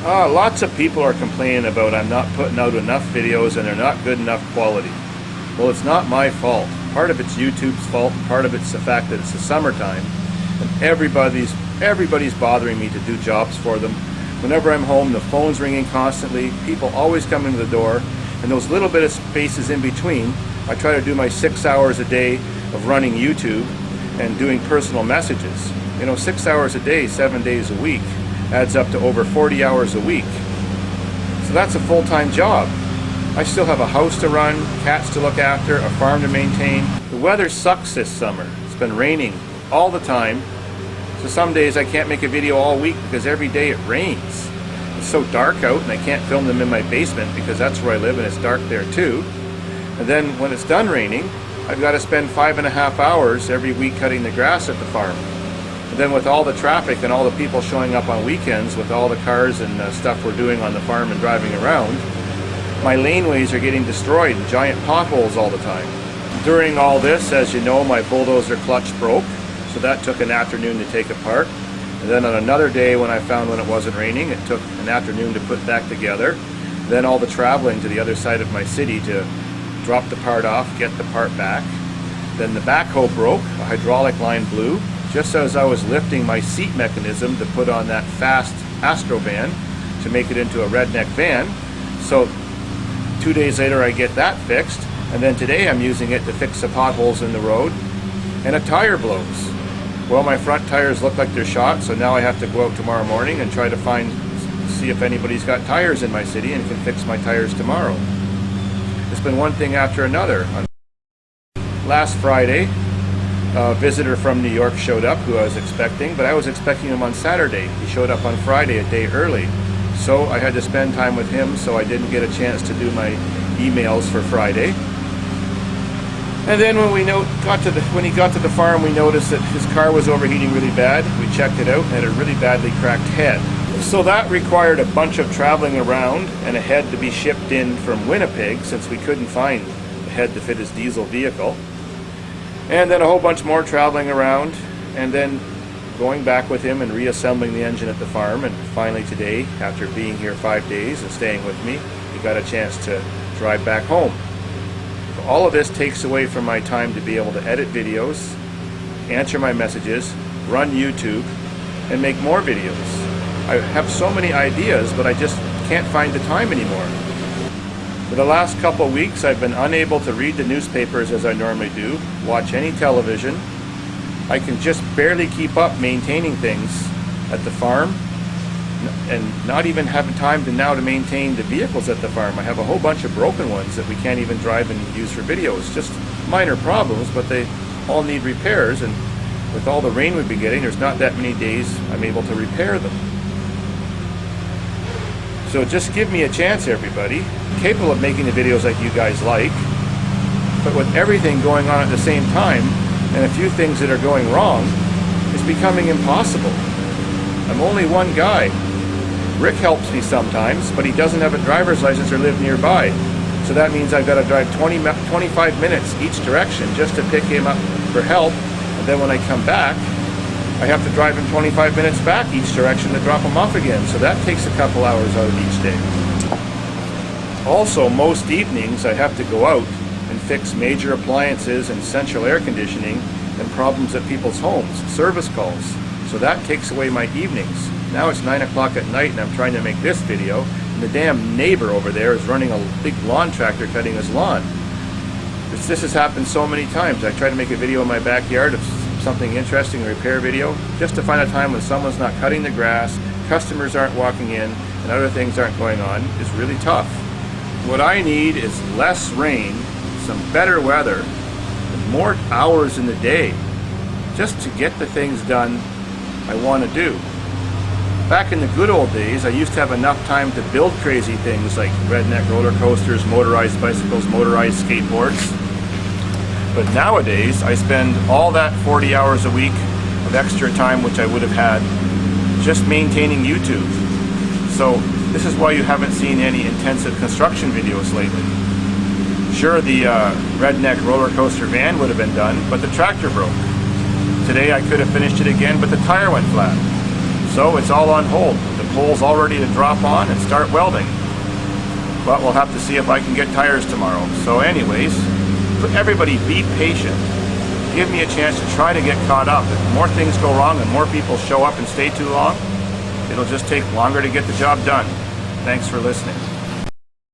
Lots of people are complaining about I'm not putting out enough videos and they're not good enough quality. Well, it's not my fault. Part of it's YouTube's fault, and part of it's the fact that it's the summertime and everybody's bothering me to do jobs for them. Whenever I'm home, the phone's ringing constantly, people always come into the door, and those little bit of spaces in between, I try to do my 6 hours a day of running YouTube and doing personal messages. You know, 6 hours a day, 7 days a week, adds up to over 40 hours a week. So that's a full-time job. I still have a house to run, cats to look after, a farm to maintain. The weather sucks this summer. It's been raining all the time. So some days I can't make a video all week because every day it rains. It's so dark out and I can't film them in my basement because that's where I live and it's dark there too. And then when it's done raining, I've got to spend 5.5 hours every week cutting the grass at the farm. And then with all the traffic and all the people showing up on weekends with all the cars and stuff we're doing on the farm and driving around, my laneways are getting destroyed, giant potholes all the time. During all this, as you know, my bulldozer clutch broke, so that took an afternoon to take apart. And then on another day when I found when it wasn't raining, it took an afternoon to put back together. Then all the traveling to the other side of my city to drop the part off, get the part back. Then the backhoe broke, a hydraulic line blew, just as I was lifting my seat mechanism to put on that fast Astro van to make it into a redneck van. So 2 days later I get that fixed, and then today I'm using it to fix the potholes in the road, and a tire blows. Well, my front tires look like they're shot, so now I have to go out tomorrow morning and try to see if anybody's got tires in my city and can fix my tires tomorrow. It's been one thing after another. Last Friday, a visitor from New York showed up who I was expecting, but I was expecting him on Saturday. He showed up on Friday, a day early. So I had to spend time with him, so I didn't get a chance to do my emails for Friday. And then when he got to the farm, we noticed that his car was overheating really bad. We checked it out and had a really badly cracked head. So that required a bunch of traveling around and a head to be shipped in from Winnipeg, since we couldn't find a head to fit his diesel vehicle. And then a whole bunch more traveling around, and then going back with him and reassembling the engine at the farm. And finally today, after being here 5 days and staying with me, he got a chance to drive back home. So all of this takes away from my time to be able to edit videos, answer my messages, run YouTube, and make more videos. I have so many ideas, but I just can't find the time anymore. For the last couple weeks, I've been unable to read the newspapers as I normally do, watch any television. I can just barely keep up maintaining things at the farm, and not even having time to maintain the vehicles at the farm. I have a whole bunch of broken ones that we can't even drive and use for videos. Just minor problems, but they all need repairs, and with all the rain we've been getting, there's not that many days I'm able to repair them. So just give me a chance, everybody. I'm capable of making the videos like you guys like, but with everything going on at the same time, and a few things that are going wrong, it's becoming impossible. I'm only one guy. Rick helps me sometimes, but he doesn't have a driver's license or live nearby. So that means I've got to drive 25 minutes each direction just to pick him up for help, and then when I come back, I have to drive him 25 minutes back each direction to drop him off again. So that takes a couple hours out of each day. Also, most evenings I have to go out and fix major appliances and central air conditioning and problems at people's homes, service calls. So that takes away my evenings. Now it's 9 o'clock at night and I'm trying to make this video, and the damn neighbor over there is running a big lawn tractor cutting his lawn. This has happened so many times. I try to make a video in my backyard of something interesting, a repair video, just to find a time when someone's not cutting the grass, customers aren't walking in, and other things aren't going on is really tough. What I need is less rain, some better weather, and more hours in the day, just to get the things done I want to do. Back in the good old days, I used to have enough time to build crazy things like redneck roller coasters, motorized bicycles, motorized skateboards. But nowadays, I spend all that 40 hours a week of extra time which I would have had just maintaining YouTube. So this is why you haven't seen any intensive construction videos lately. Sure, the redneck roller coaster van would have been done, but the tractor broke. Today I could have finished it again, but the tire went flat. So it's all on hold. The holes all ready to drop on and start welding. But we'll have to see if I can get tires tomorrow. So anyways, everybody be patient. Give me a chance to try to get caught up. If more things go wrong and more people show up and stay too long, it'll just take longer to get the job done. Thanks for listening.